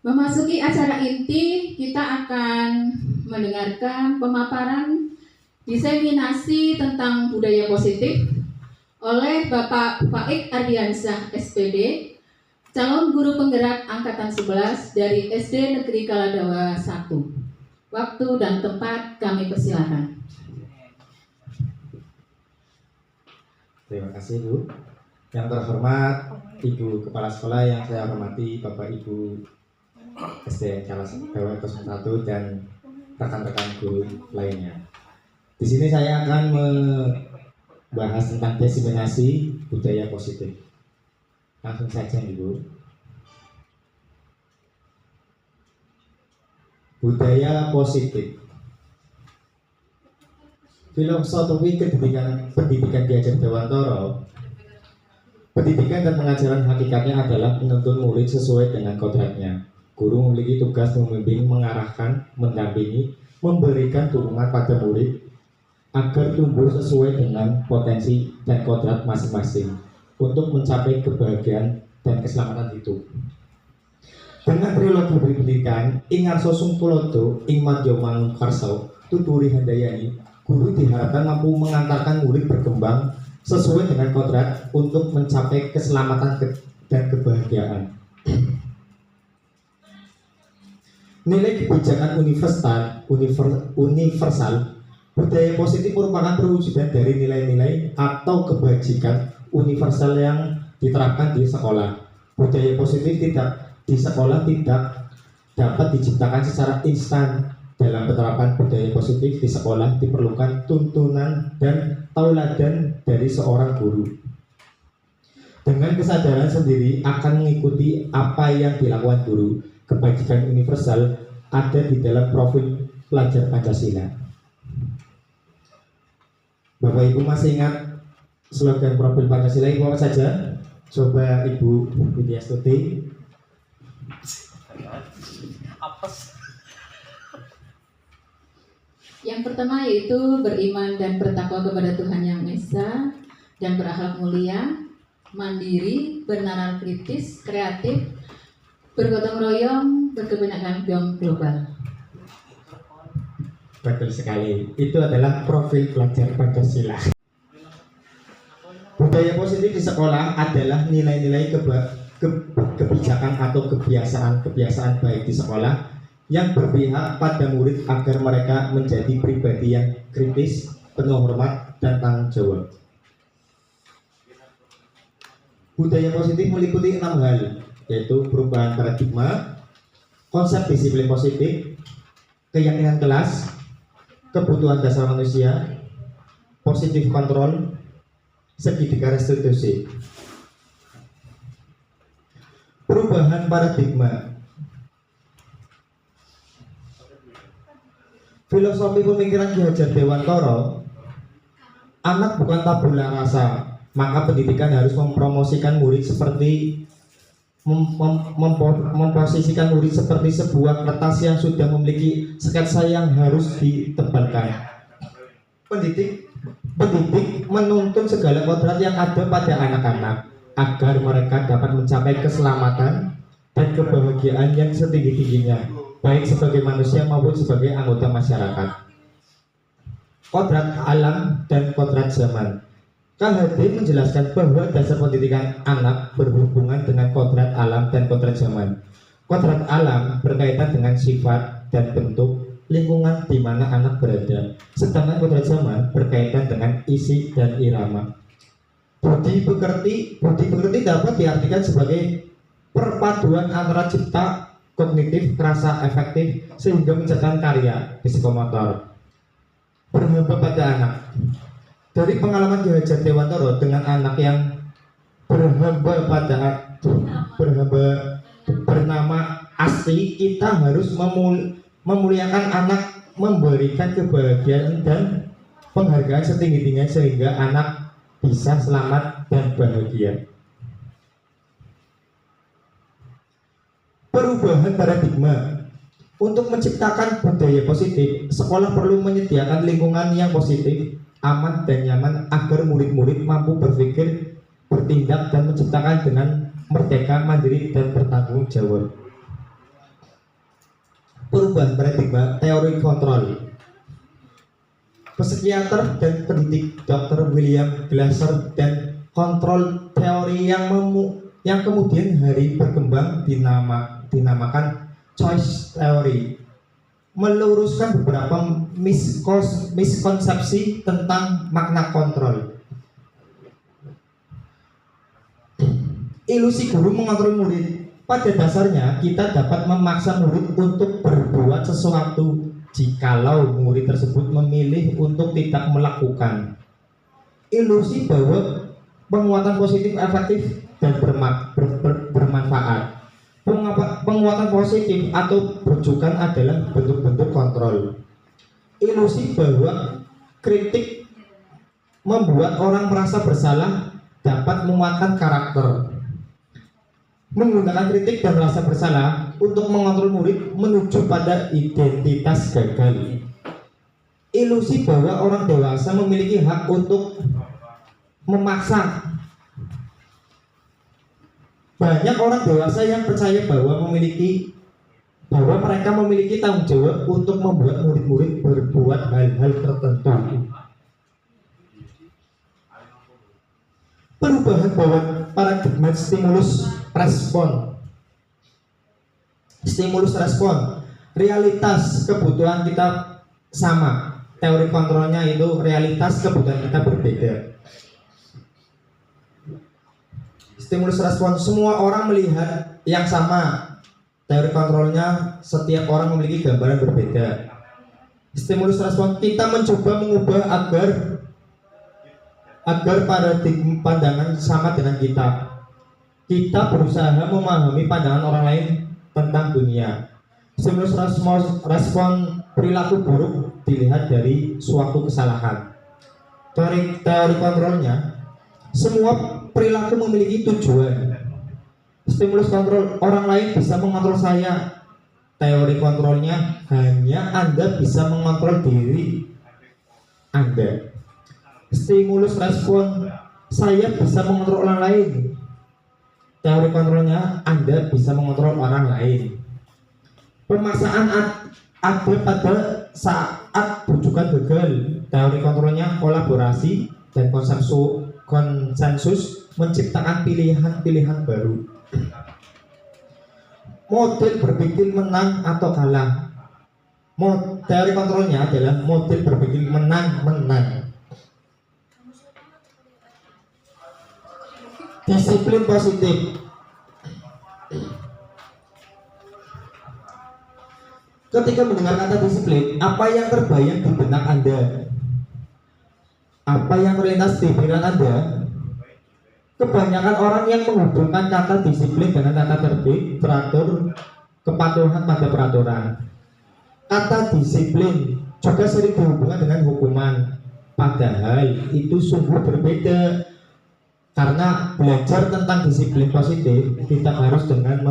Memasuki acara inti, kita akan mendengarkan pemaparan diseminasi tentang budaya positif oleh Bapak Faik Ardiansyah SPD, calon guru penggerak angkatan 11 dari SD Negeri Kaladawa 1. Waktu dan tempat kami persilakan. Terima kasih Bu. Yang terhormat Ibu Kepala Sekolah yang saya hormati, Bapak Ibu SD Kaladawa 01 dan rekan-rekan guru lainnya. Di sini saya akan membahas tentang diseminasi budaya positif. Langsung saja Ibu. Budaya positif. Filosofi pendidikan Ki Hajar Dewantara. Pendidikan dan pengajaran hakikatnya adalah menuntun murid sesuai dengan kodratnya. Guru memiliki tugas membimbing, mengarahkan, mendampingi, memberikan dukungan pada murid agar tumbuh sesuai dengan potensi dan kodrat masing-masing untuk mencapai kebahagiaan dan keselamatan hidup. Dengan trilogi pendidikan, ing ngarsa sumpulodo, ing madya manungkarsa, tuturi handayani, guru diharapkan mampu mengantarkan murid berkembang sesuai dengan kodrat untuk mencapai keselamatan dan kebahagiaan. Nilai kebijakan universal, budaya positif merupakan perwujudan dari nilai-nilai atau kebajikan universal yang diterapkan di sekolah. Budaya positif di sekolah tidak dapat diciptakan secara instan. Dalam penerapan budaya positif di sekolah diperlukan tuntunan dan tauladan dari seorang guru. Dengan kesadaran sendiri akan mengikuti apa yang dilakukan guru, kebajikan universal ada di dalam profil pelajar Pancasila. Bapak Ibu masih ingat slogan profil Pancasila itu apa saja? Coba Ibu Widya Stuti. Yang pertama yaitu beriman dan bertakwa kepada Tuhan Yang Maha Esa dan berakhlak mulia, mandiri, bernalar kritis, kreatif, bergotong royong, berkebenangan global. Betul sekali. Itu adalah profil pelajar Pancasila. Budaya positif di sekolah adalah nilai-nilai kebijakan atau kebiasaan baik di sekolah yang berpihak pada murid agar mereka menjadi pribadi yang kritis, penuh hormat, dan tanggung jawab. Budaya positif meliputi 6 hal, yaitu perubahan paradigma, konsep disiplin positif, keyakinan kelas, kebutuhan dasar manusia, positif kontrol, segitiga restitusi. Perubahan paradigma. Filosofi pemikiran Ki Hajar Dewantara, anak bukan tabula rasa, maka pendidikan harus mempromosikan murid seperti memposisikan murid seperti sebuah kertas yang sudah memiliki sketsa yang harus ditebalkan. Pendidik menuntun segala kodrat yang ada pada anak-anak agar mereka dapat mencapai keselamatan dan kebahagiaan yang setinggi-tingginya, baik sebagai manusia maupun sebagai anggota masyarakat. Kodrat alam dan kodrat zaman. KHD menjelaskan bahwa dasar pendidikan anak berhubungan dengan kodrat alam dan kodrat zaman. Kodrat alam berkaitan dengan sifat dan bentuk lingkungan di mana anak berada, sedangkan kodrat zaman berkaitan dengan isi dan irama. Budi pekerti dapat diartikan sebagai perpaduan antara cipta, kognitif, rasa, efektif sehingga menciptakan karya psikomotor. Berhamba pada anak. Dari pengalaman Ki Hajar Dewantara dengan anak yang berhamba bernama Asri, kita harus memuliakan anak, memberikan kebahagiaan dan penghargaan setinggi-tingginya sehingga anak bisa selamat dan bahagia. Perubahan paradigma. Untuk menciptakan budaya positif, sekolah perlu menyediakan lingkungan yang positif, aman dan nyaman agar murid-murid mampu berpikir bertindak dan menciptakan dengan merdeka, mandiri, dan bertanggung jawab. Perubahan paradigma teori kontrol. Psikiater dan pendidik Dr. William Glasser dan kontrol teori yang kemudian hari berkembang dinamakan choice theory, meluruskan beberapa miskonsepsi tentang makna kontrol. Ilusi guru mengontrol murid. Pada dasarnya kita dapat memaksa murid untuk berbuat sesuatu jikalau murid tersebut memilih untuk tidak melakukan. Ilusi bahwa penguatan positif efektif dan bermanfaat. Penguatan positif atau bujukan adalah bentuk-bentuk kontrol. Ilusi bahwa kritik membuat orang merasa bersalah dapat menguatkan karakter. Menggunakan kritik dan rasa bersalah untuk mengontrol murid menuju pada identitas gagal. Ilusi bahwa orang dewasa memiliki hak untuk memaksa. Banyak orang dewasa yang percaya bahwa mereka memiliki tanggung jawab untuk membuat murid-murid berbuat hal-hal tertentu. Perubahan bawaan paradigma stimulus respon. Stimulus respon, realitas kebutuhan kita sama. Teori kontrolnya itu realitas kebutuhan kita berbeda. Stimulus respon, semua orang melihat yang sama. Teori kontrolnya setiap orang memiliki gambaran berbeda. Stimulus respon, kita mencoba mengubah agar paradigma pandangan sama dengan kita. Kita berusaha memahami pandangan orang lain tentang dunia. Stimulus respon perilaku buruk dilihat dari suatu kesalahan. Teori kontrolnya, semua perilaku memiliki tujuan. Stimulus kontrol, orang lain bisa mengontrol saya. Teori kontrolnya, hanya Anda bisa mengontrol diri Anda. Stimulus respon, saya bisa mengontrol orang lain. Teori kontrolnya, Anda bisa mengontrol orang lain. Pemaksaan ada pada saat bujukan gagal. Teori kontrolnya kolaborasi dan konsensus menciptakan pilihan-pilihan baru. Model berpikir menang atau kalah. Teori kontrolnya adalah model berpikir menang-menang. Disiplin positif. Ketika mendengar kata disiplin, apa yang terbayang di benak Anda? Apa yang terlintas di pikiran Anda? Kebanyakan orang yang menghubungkan kata disiplin dengan kata tertib, teratur, kepatuhan pada peraturan. Kata disiplin juga sering dihubungkan dengan hukuman. Padahal itu sungguh berbeda. Karena belajar tentang disiplin positif tidak harus dengan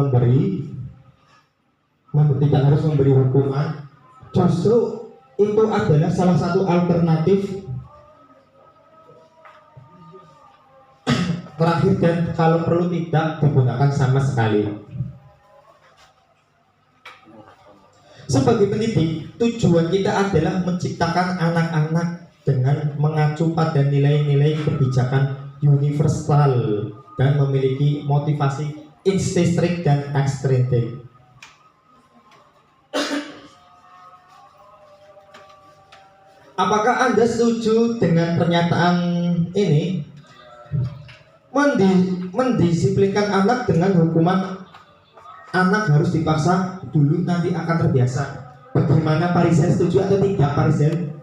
tidak harus memberi hukuman. Justru itu adalah salah satu alternatif terakhir dan kalau perlu tidak digunakan sama sekali. Sebagai pendidik, tujuan kita adalah menciptakan anak-anak dengan mengacu pada nilai-nilai kebijakan universal dan memiliki motivasi intrinsik dan ekstrinsik. Apakah Anda setuju dengan pernyataan ini? Mendisiplinkan anak dengan hukuman anak harus dipaksa dulu, nanti akan terbiasa. Bagaimana Parisen, setuju atau tidak Parisen?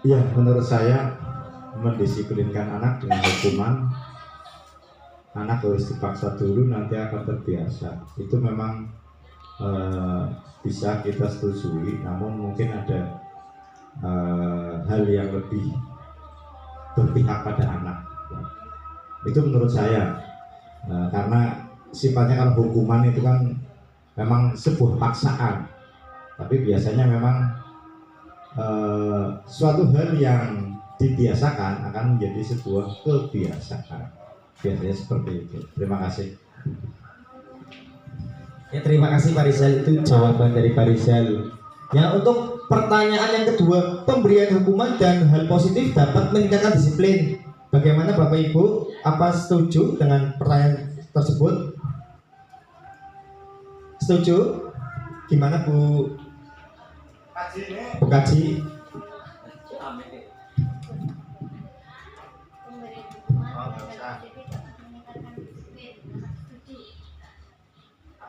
Ya, menurut saya mendisiplinkan anak dengan hukuman anak harus dipaksa dulu, nanti akan terbiasa. Itu memang bisa kita setujui, namun mungkin ada hal yang lebih berpihak pada anak. Itu menurut saya, karena sifatnya kan hukuman itu kan memang sebuah paksaan, tapi biasanya memang suatu hal yang dibiasakan akan menjadi sebuah kebiasaan. Biasanya seperti itu. Terima kasih. Ya, terima kasih Pak Rizal, itu jawaban dari Pak Rizal. Ya, untuk pertanyaan yang kedua, pemberian hukuman dan hal positif dapat meningkatkan disiplin. Bagaimana Bapak Ibu? Apa setuju dengan pertanyaan tersebut? Setuju? Gimana Bu? Bu Kaji?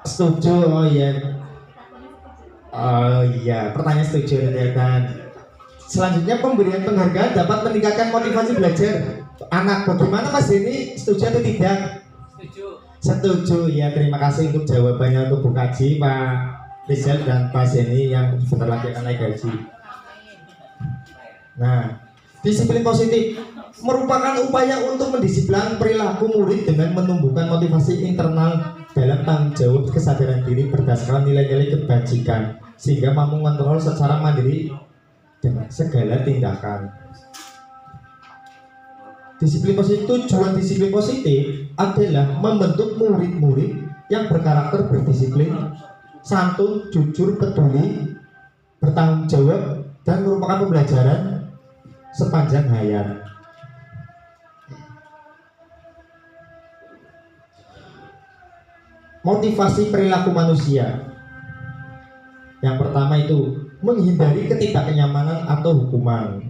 Setuju, oh iya. Oh iya, pertanyaan setuju kan. Selanjutnya, pemberian penghargaan dapat meningkatkan motivasi belajar anak. Bagaimana Mas Denny, setuju atau tidak? Setuju. Setuju, ya. Terima kasih untuk jawabannya untuk Bu Kaji, Pak Rizal dan Pak Denny yang sebentar lagi akan naik gaji. Nah, disiplin positif merupakan upaya untuk mendisiplin perilaku murid dengan menumbuhkan motivasi internal dalam tanggung jawab kesadaran diri berdasarkan nilai-nilai kebajikan sehingga mampu mengontrol secara mandiri dengan segala tindakan. Disiplin positif, tujuan disiplin positif adalah membentuk murid-murid yang berkarakter berdisiplin, santun, jujur, peduli, bertanggung jawab, dan merupakan pembelajaran sepanjang hayat. Motivasi perilaku manusia. Yang pertama itu menghindari ketidaknyamanan atau hukuman.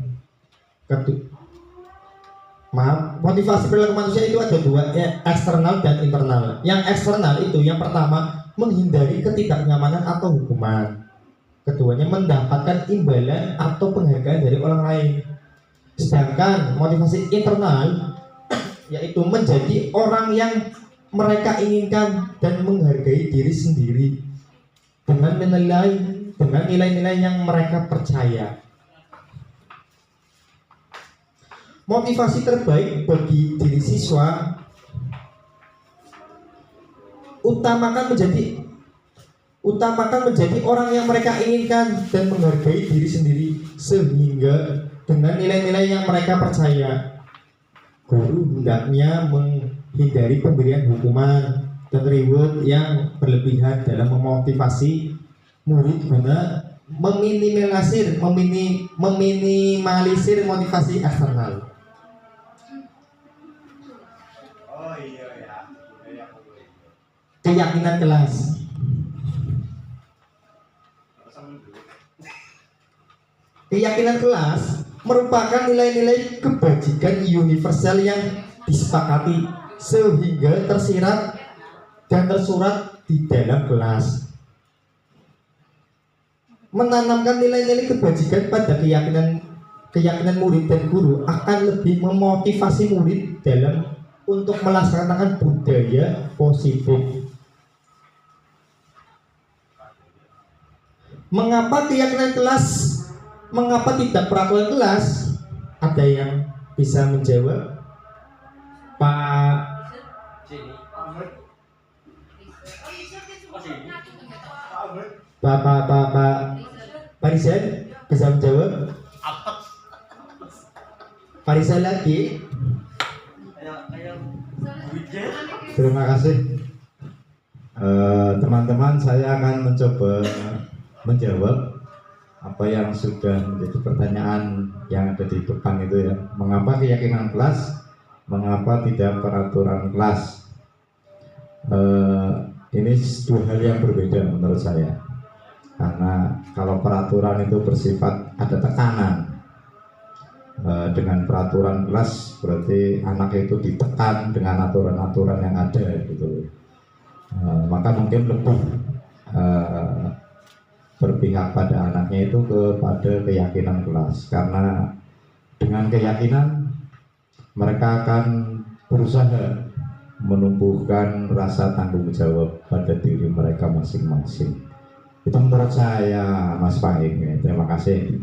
Motivasi perilaku manusia itu ada dua, ya, eksternal dan internal. Yang eksternal itu yang pertama menghindari ketidaknyamanan atau hukuman. Keduanya mendapatkan imbalan atau penghargaan dari orang lain. Sedangkan motivasi internal yaitu menjadi orang yang mereka inginkan dan menghargai diri sendiri dengan nilai-nilai yang mereka percaya. Motivasi terbaik bagi diri siswa utamakan menjadi orang yang mereka inginkan dan menghargai diri sendiri sehingga dengan nilai-nilai yang mereka percaya. Guru hendaknya menghindari pemberian hukuman dan reward yang berlebihan dalam memotivasi murid guna meminimalisir motivasi eksternal. Keyakinan kelas. Keyakinan kelas merupakan nilai-nilai kebajikan universal yang disepakati sehingga tersirat dan tersurat di dalam kelas. Menanamkan nilai-nilai kebajikan pada keyakinan murid dan guru akan lebih memotivasi murid dalam untuk melaksanakan budaya positif. Mengapa tidak peraturan kelas? Ada yang bisa menjawab? Pak Rizal bisa menjawab? Pak Rizal lagi. Terima kasih. Teman-teman, saya akan mencoba menjawab apa yang sudah menjadi pertanyaan yang ada di depan itu ya. Mengapa keyakinan kelas? Mengapa tidak peraturan kelas? Ini dua hal yang berbeda menurut saya. Karena kalau peraturan itu bersifat ada tekanan, dengan peraturan kelas berarti anak itu ditekan dengan aturan-aturan yang ada gitu. Maka mungkin lebih berpihak pada anaknya itu kepada keyakinan kelas, karena dengan keyakinan mereka akan berusaha menumbuhkan rasa tanggung jawab pada diri mereka masing-masing. Itu menurut saya, Mas Fahim. Terima kasih.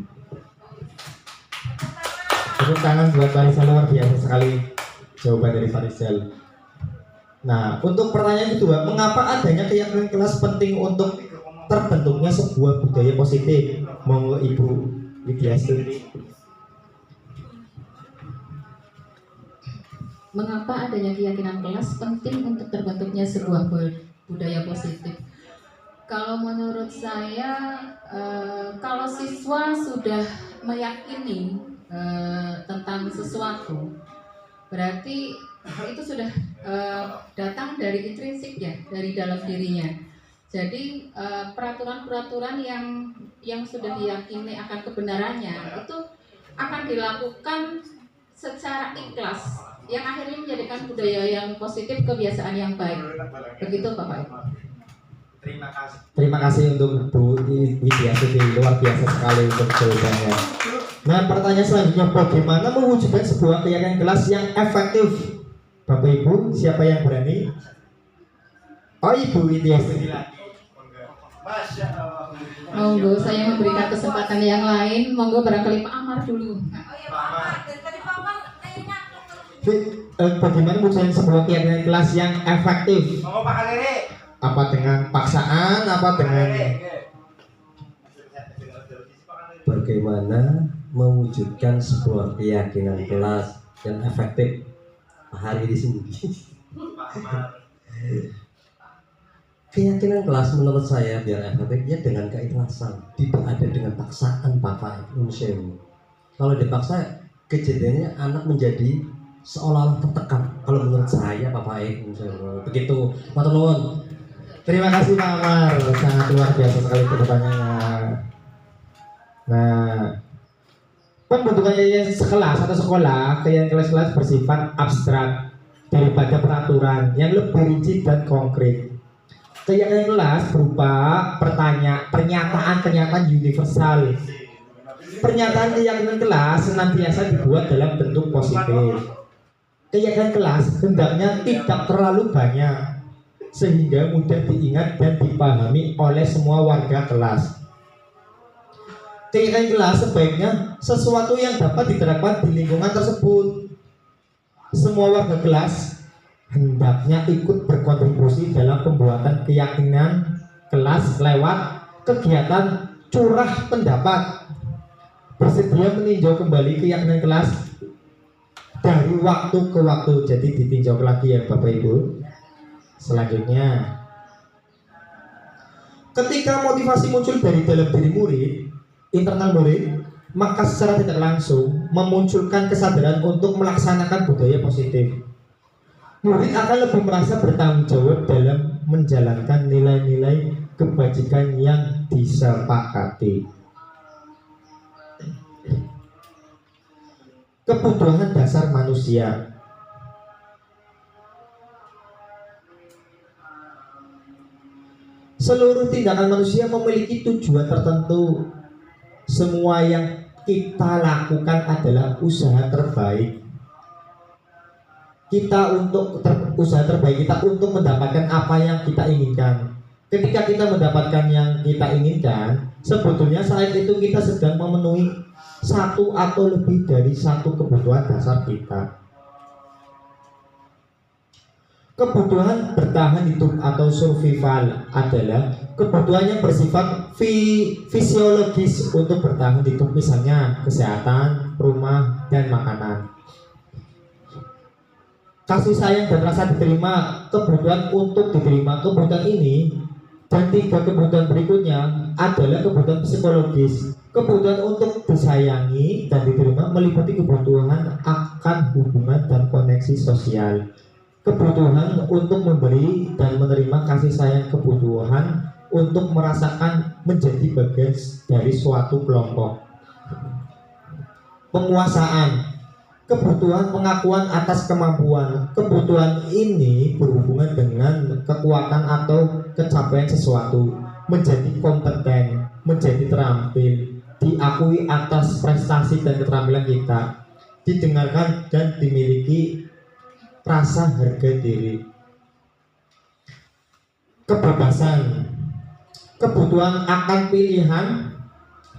Tepuk tangan buat Pak Rizal, luar biasa sekali jawaban dari Pak Rizal. Nah, untuk pertanyaan kedua, mengapa adanya keyakinan kelas penting untuk terbentuknya sebuah budaya positif? Monggo Ibu Widiasti. Mengapa adanya keyakinan kelas penting untuk terbentuknya sebuah budaya positif? Kalau menurut saya, kalau siswa sudah meyakini tentang sesuatu, berarti itu sudah datang dari intrinsik ya, dari dalam dirinya. Jadi peraturan-peraturan yang sudah diyakini akan kebenarannya itu akan dilakukan secara ikhlas, yang akhirnya menjadikan budaya yang positif, kebiasaan yang baik. Begitu Bapak Ibu. Terima kasih untuk Bu Widiasti, luar biasa sekali untuk jawabannya. Nah, pertanyaan selanjutnya, bagaimana mewujudkan sebuah keyakinan kelas yang efektif? Bapak Ibu, siapa yang berani? Oh, Ibu Widiasti. Monggo, saya memberikan kesempatan yang lain. Monggo barangkali Pak Amar dulu. Bagaimana mewujudkan sebuah keyakinan kelas yang efektif? Apa dengan paksaan? Apa dengan bagaimana mewujudkan sebuah keyakinan kelas yang efektif? Hari di sini. Keyakinan kelas menurut saya biar efektifnya dengan keikhlasan, tidak ada dengan paksaan Bapak Ibu. Kalau dipaksa kejadiannya anak menjadi seolah-olah tertekan. Kalau menurut saya Bapak Ibu begitu. Matur nuwun. Terima kasih Pak Amar, sangat luar biasa sekali pertanyaannya. Nah, pembentukan keyakinan sekelas atau sekolah, keyakinan kelas bersifat abstrak daripada peraturan yang lebih rinci dan konkret. Keyakinan kelas berupa pernyataan-pernyataan universal. Pernyataan keyakinan kelas senantiasa dibuat dalam bentuk positif. Keyakinan kelas hendaknya tidak terlalu banyak, sehingga mudah diingat dan dipahami oleh semua warga kelas. Keyakinan kelas sebaiknya sesuatu yang dapat diterapkan di lingkungan tersebut. Semua warga kelas hendaknya ikut berkontribusi dalam pembuatan keyakinan kelas lewat kegiatan curah pendapat. Bersedia meninjau kembali keyakinan kelas dari waktu ke waktu. Jadi ditinjau lagi ya Bapak Ibu. Selanjutnya, ketika motivasi muncul dari dalam diri murid, internal murid, maka secara tidak langsung memunculkan kesadaran untuk melaksanakan budaya positif. Murid akan lebih merasa bertanggung jawab dalam menjalankan nilai-nilai kebajikan yang disepakati. Kebutuhan dasar manusia. Seluruh tindakan manusia memiliki tujuan tertentu. Semua yang kita lakukan adalah usaha terbaik kita usaha terbaik kita untuk mendapatkan apa yang kita inginkan. Ketika kita mendapatkan yang kita inginkan, sebetulnya saat itu kita sedang memenuhi satu atau lebih dari satu kebutuhan dasar kita. Kebutuhan bertahan hidup atau survival adalah kebutuhan yang bersifat fisiologis untuk bertahan hidup, misalnya kesehatan, rumah, dan makanan. Kasih sayang dan rasa diterima, kebutuhan untuk diterima. Kebutuhan ini dan tiga kebutuhan berikutnya adalah kebutuhan psikologis. Kebutuhan untuk disayangi dan diterima meliputi kebutuhan akan hubungan dan koneksi sosial. Kebutuhan untuk memberi dan menerima kasih sayang, kebutuhan untuk merasakan menjadi bagian dari suatu kelompok. Penguasaan, kebutuhan pengakuan atas kemampuan. Kebutuhan ini berhubungan dengan kekuatan atau capaian sesuatu, menjadi kompeten, menjadi terampil, diakui atas prestasi dan keterampilan kita, didengarkan dan dimiliki rasa harga diri. Kebebasan, kebutuhan akan pilihan,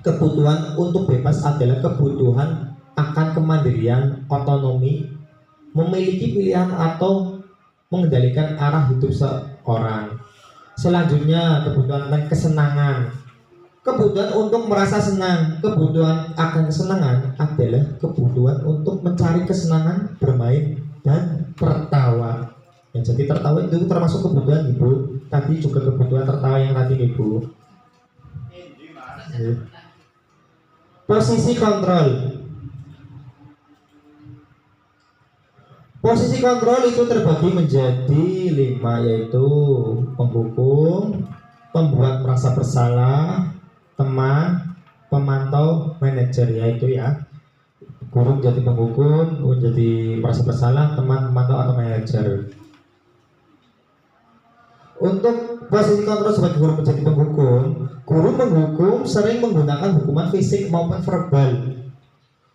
kebutuhan untuk bebas adalah kebutuhan akan kemandirian, otonomi, memiliki pilihan atau mengendalikan arah hidup seorang. Selanjutnya, kebutuhan dan kesenangan. Kebutuhan untuk merasa senang, kebutuhan akan kesenangan adalah kebutuhan untuk mencari kesenangan, bermain dan tertawa. Ya, jadi tertawa itu termasuk kebutuhan ibu. Tadi juga kebutuhan tertawa yang tadi ibu. Posisi kontrol. Posisi kontrol itu terbagi menjadi 5, yaitu penghukum, pembuat merasa bersalah, teman, pemantau, manajer, yaitu ya guru menjadi penghukum, menjadi merasa bersalah, teman, pemantau atau manajer. Untuk posisi kontrol sebagai guru menjadi penghukum, guru menghukum sering menggunakan hukuman fisik maupun verbal.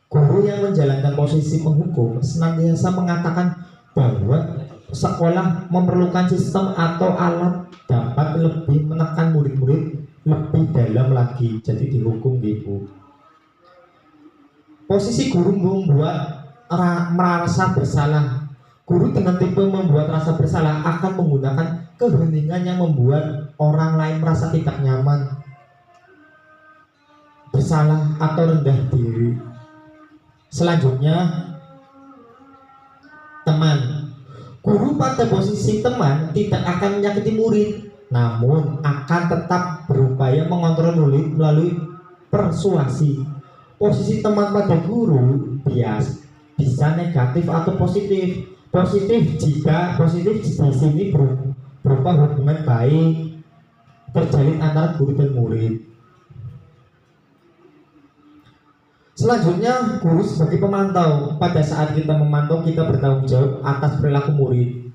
Guru yang menjalankan posisi penghukum senantiasa mengatakan bahwa sekolah memerlukan sistem atau alat dapat lebih menekan murid-murid lebih dalam lagi, jadi dihukum gitu. Posisi guru membuat merasa bersalah. Guru dengan tipe membuat rasa bersalah akan menggunakan keheningan yang membuat orang lain merasa tidak nyaman, bersalah atau rendah diri. Selanjutnya, teman. Guru pada posisi teman tidak akan menyakiti murid, namun akan tetap berupaya mengontrol murid melalui persuasi. Posisi teman pada guru bisa negatif atau positif. Positif di sini berupa hubungan baik terjalin antara guru dan murid. Selanjutnya, guru sebagai pemantau. Pada saat kita memantau, kita bertanggung jawab atas perilaku murid.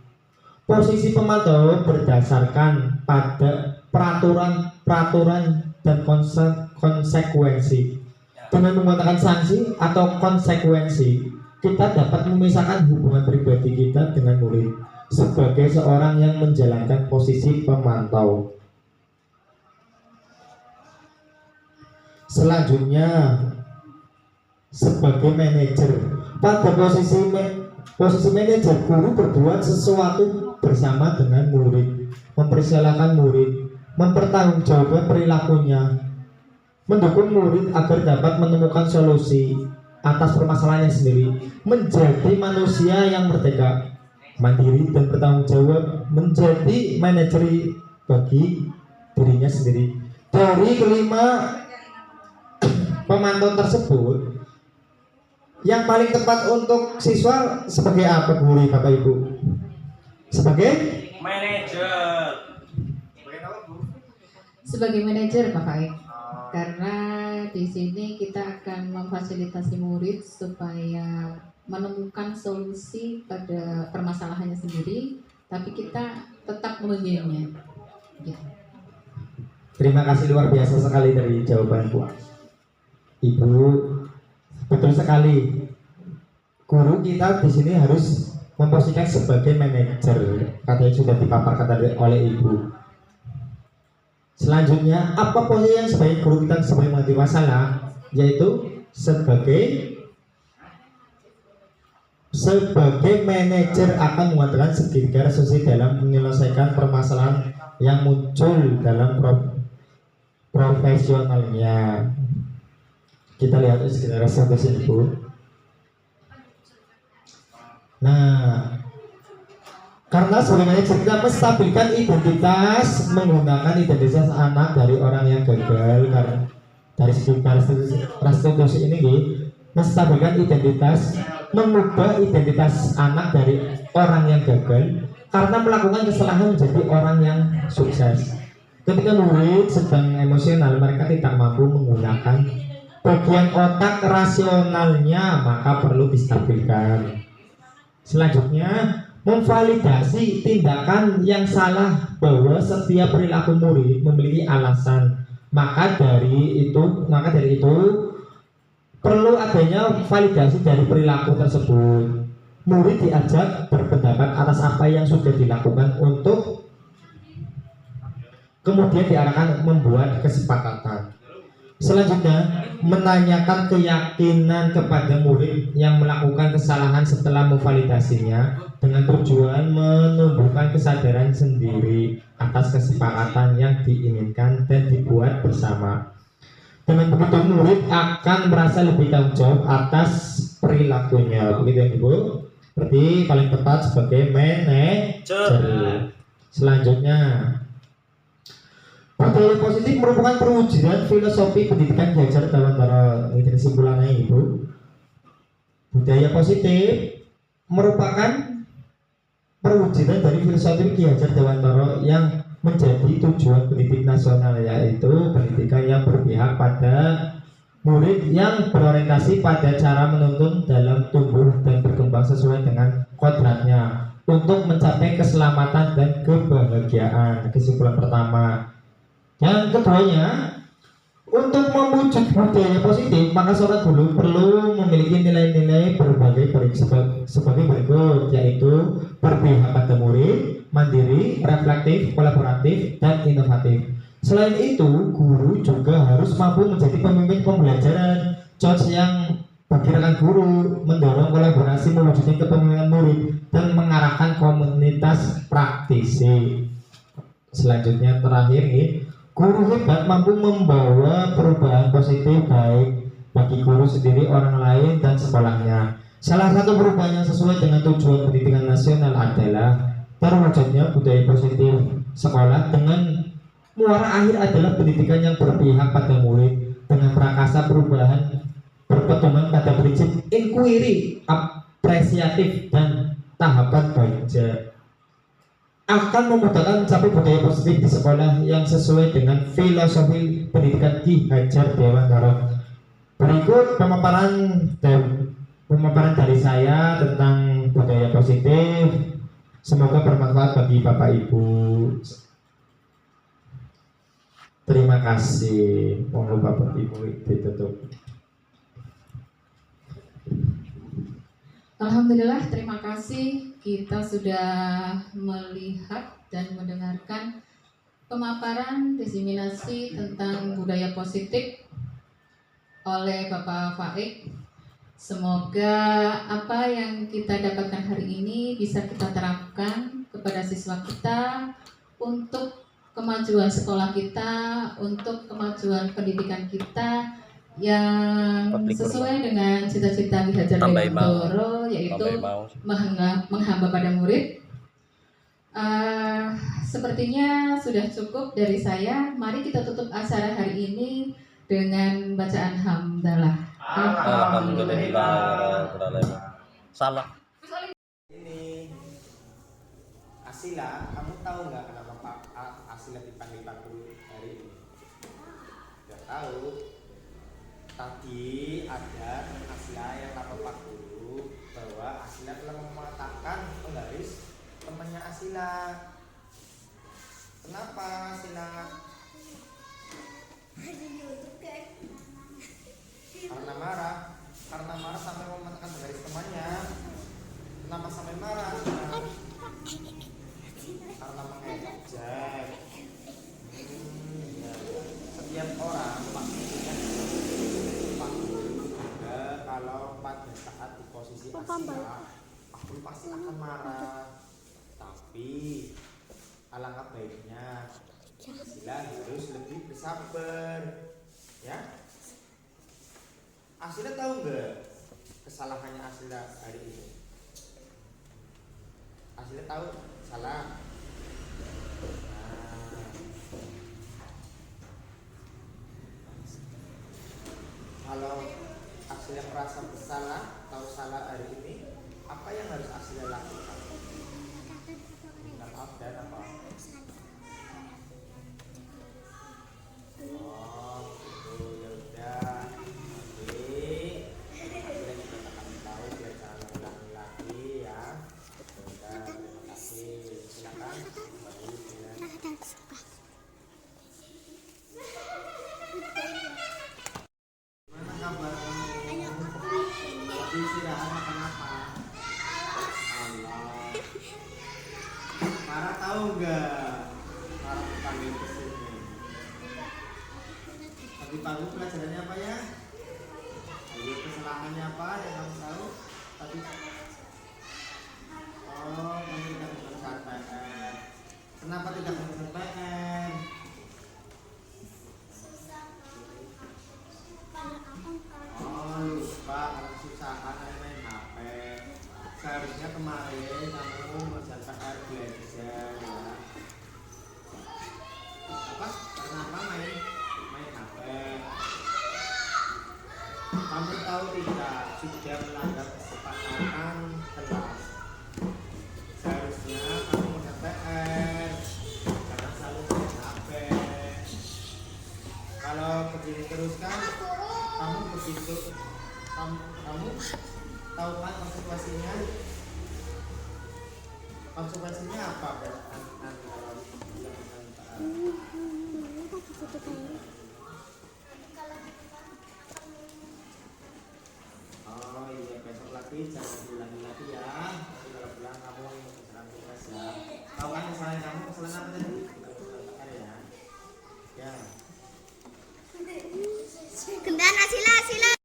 Posisi pemantau berdasarkan pada peraturan dan konsekuensi. Dengan menggunakan sanksi atau konsekuensi, kita dapat memisahkan hubungan pribadi kita dengan murid sebagai seorang yang menjalankan posisi pemantau. Selanjutnya, sebagai manajer. Pada posisi manajer, guru berbuat sesuatu bersama dengan murid, mempersilahkan murid, mempertanggungjawabkan perilakunya, mendukung murid agar dapat menemukan solusi atas permasalahannya sendiri, menjadi manusia yang merdeka, mandiri dan bertanggung jawab, menjadi manajer bagi dirinya sendiri. Dari kelima pemantau tersebut, yang paling tepat untuk siswa sebagai apa, guru, Bapak Ibu? Sebagai manajer. Sebagai manajer, Pak Faik. Karena di sini kita akan memfasilitasi murid supaya menemukan solusi pada permasalahannya sendiri, tapi kita tetap membimbingnya. Gitu. Terima kasih, luar biasa sekali dari jawaban Bu Ibu. Betul sekali. Guru kita di sini harus memposisikan sebagai manajer. Katanya sudah dipaparkan tadi oleh Ibu. Selanjutnya, apa posisi yang sebagai guru kita sebagai mengerti masalah? Yaitu sebagai manajer akan mengatakan segitiga solusi dalam menyelesaikan permasalahan yang muncul dalam profesionalnya. Kita lihat sekitar satu sini, Bu. Nah, karena sebagai manajer kita menstabilkan identitas, menggunakan identitas anak dari orang yang gagal, karena dari segi restitusi ini, menstabilkan identitas, mengubah identitas anak dari orang yang gagal karena melakukan kesalahan menjadi orang yang sukses. Ketika murid sedang emosional, mereka tidak mampu menggunakan bagian otak rasionalnya, maka perlu distabilkan. Selanjutnya, memvalidasi tindakan yang salah, bahwa setiap perilaku murid memiliki alasan. Maka dari itu perlu adanya validasi dari perilaku tersebut. Murid diajak berpendapat atas apa yang sudah dilakukan untuk kemudian diarahkan membuat kesepakatan. Selanjutnya, menanyakan keyakinan kepada murid yang melakukan kesalahan setelah memvalidasinya dengan tujuan menumbuhkan kesadaran sendiri atas kesepakatan yang diinginkan dan dibuat bersama. Dengan begitu murid akan merasa lebih tanggung jawab atas perilakunya. Begitu ya Ibu. Berarti paling tepat sebagai manajer. Selanjutnya, budaya positif merupakan perwujudan filosofi pendidikan Ki Hajar Dewantara. Ini kesimpulannya Ibu. Budaya positif merupakan perwujudan dari filosofi Ki Hajar Dewantara yang menjadi tujuan pendidik nasional, yaitu pendidikan yang berpihak pada murid yang berorientasi pada cara menuntun dalam tumbuh dan berkembang sesuai dengan kodratnya untuk mencapai keselamatan dan kebahagiaan. Kesimpulan pertama. Yang keduanya, untuk mewujud budaya positif, maka seorang guru perlu memiliki nilai-nilai sebagai berikut, yaitu berpihak pada murid, mandiri, reflektif, kolaboratif, dan inovatif. Selain itu, guru juga harus mampu menjadi pemimpin pembelajaran. Coach yang bagi rekan guru mendorong kolaborasi mewujudkan kepemimpinan murid dan mengarahkan komunitas praktisi. Selanjutnya terakhir nih, guru hebat mampu membawa perubahan positif baik bagi guru sendiri, orang lain, dan sekolahnya. Salah satu perubahan yang sesuai dengan tujuan pendidikan nasional adalah terwujudnya budaya positif sekolah. Dengan muara akhir adalah pendidikan yang berpihak pada murid dengan prakasa perubahan berpedoman pada prinsip inquiry, apresiatif, dan tahapan belajar akan memudahkan mencapai budaya positif di sekolah yang sesuai dengan filosofi pendidikan Ki Hajar Dewantara. Berikut pemaparan dari saya tentang budaya positif. Semoga bermanfaat bagi Bapak Ibu. Terima kasih. Mohon Bapak Ibu ditutup. Alhamdulillah, terima kasih. Kita sudah melihat dan mendengarkan pemaparan diseminasi tentang budaya positif oleh Bapak Faik. Semoga apa yang kita dapatkan hari ini bisa kita terapkan kepada siswa kita untuk kemajuan sekolah kita, untuk kemajuan pendidikan kita yang sesuai dengan cita-cita Ki Hajar Dewantara, yaitu menghamba pada murid. Sepertinya sudah cukup dari saya. Mari kita tutup acara hari ini dengan bacaan hamdalah. Alhamdulillah. Salah. Ini Asila, kamu tahu nggak kenapa Pak Asila dipanggil Pak Guru hari ini? Nggak tahu. Tadi ada Asila yang lapor Pak Guru bahwa Asila telah mematahkan penggaris temannya Asila. Kenapa Asila? Karena marah sampai mematahkan penggaris temannya. Kenapa sampai marah? Karena mengejek. Ya. Setiap orang pasti punya juga kalau pada saat di posisi Asila, aku pasti akan marah. Tapi alangkah baiknya Asila harus lebih bersabar, ya. Asila tahu nggak kesalahannya Asila hari ini? Asila tahu salah. Kalau Asila merasa bersalah, tahu salah hari ini, apa yang harus Asila lakukan? Minta maaf dan apa? Oh, gitu, ya udah. Nanti Asila juga akan tahu biar jangan ulangi lagi ya. Udah, terima kasih. Silakan. Gimana kabar kamu? Habis istirahat makan apa? Allah. Farah tahu nggak? Di pagu pelajarannya apa ya? Ayo, kesalahannya apa yang kamu tahu? Tadi kamu tidak mengerjakan PR. Kenapa tidak mengerjakan PR? Lupa karena susahan main HP. Seharusnya kemarin kamu mengerjakan PR belajar ya. Apa? Kenapa main HP? Kamu tahu tidak sudah melanggar kesepakatan kelas. Seharusnya kamu mengerjakan PR, jangan selalu main HP. Kalau begini terus kan kamu begitu kamu tahu kan konsekuensinya apa oh iya besok lagi jangan ulangi lagi ya. Nanti kalau pulang kamu mengerjakan tugas ya. Tahu kan kesalahan kamu kesalahan apa tadi? Ya. Gendana sila.